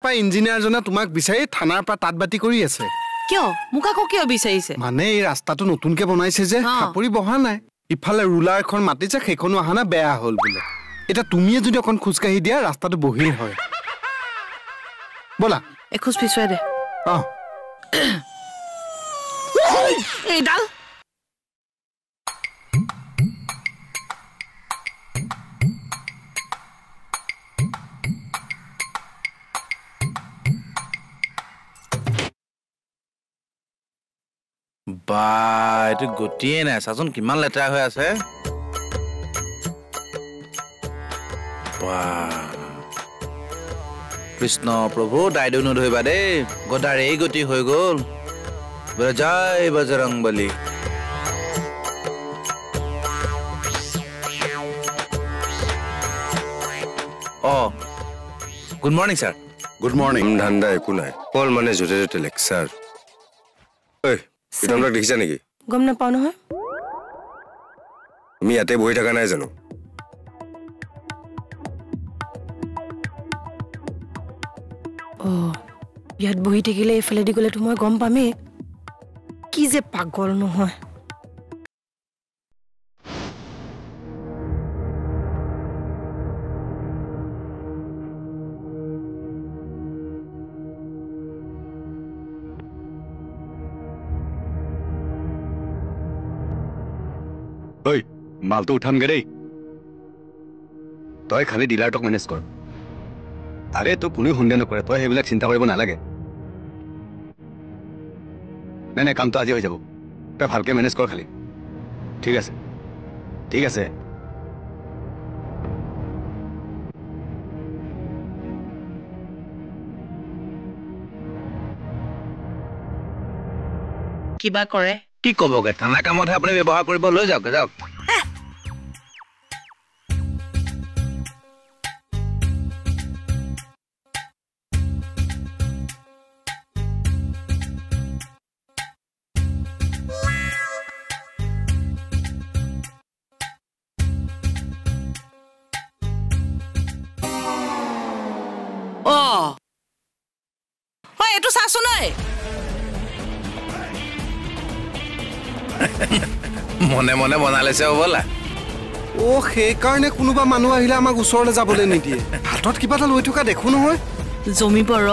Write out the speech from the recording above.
পৰা ইঞ্জিনিয়াৰজনে তোমাক বিচাৰি থানাৰ পৰা তাঁতবাতি কৰি আছে কিয় মোক আকৌ কিয় বিচাৰিছে মানে এই ৰাস্তাটো নতুনকে বনাইছে যে খাপৰি বহা নাই ইফালে ৰুলাৰ এখন মাতিছে সেইখনো অহা না বেয়া হ'ল বোলে এটা তুমিয়ে যদি অকণ খোজকাঢ়ি দিয়া ৰাস্তাটো বহিল হয় বলা এখোজ পিছুৱাই দে এইডাল বা এইটো গতিয়ে নাই চাচোন কিমান লেতেৰা হৈ আছে কৃষ্ণ প্ৰভু দায়িত্ব নধৰিবা দেই গদাৰ এই গতি হৈ গ'ল জয় Bajrangbali good morning sir good morning ধান্দা একো নাই কল মানে য'তে ত'তে লেকচাৰ ঐ পিতামৰাক দেখিছা নেকি গম নাপাওঁ নহয় তুমি ইয়াতে বহি থকা নাই জানো ইয়াত বহি থাকিলে এইফালে দি গ'লেতো মই গম পামেই কি যে পাগল নহয় ঐ মালটো উঠামগে দেই তই খালি ডিলাৰটোক মেনেজ কৰ আৰে তোক কোনেও সন্দেহ নকৰে তই সেইবিলাক চিন্তা কৰিব নালাগে নাই কামটো আজি হৈ যাব তই ভালকে মেনেজ কৰ খালি ঠিক আছে ঠিক আছে কিবা কৰে কি ক'বগে থানা কামতহে আপুনি ব্যৱহাৰ কৰিব লৈ যাওক যাওক এইটো চাচোন মনে মনে বনালেছে হ'বলা সেইকাৰণে কোনোবা মানুহ আহিলে আমাক ওচৰলৈ যাবলৈ নিদিয়ে হাতত কিবা এটা লৈ থকা দেখো নহয় জমিব ৰ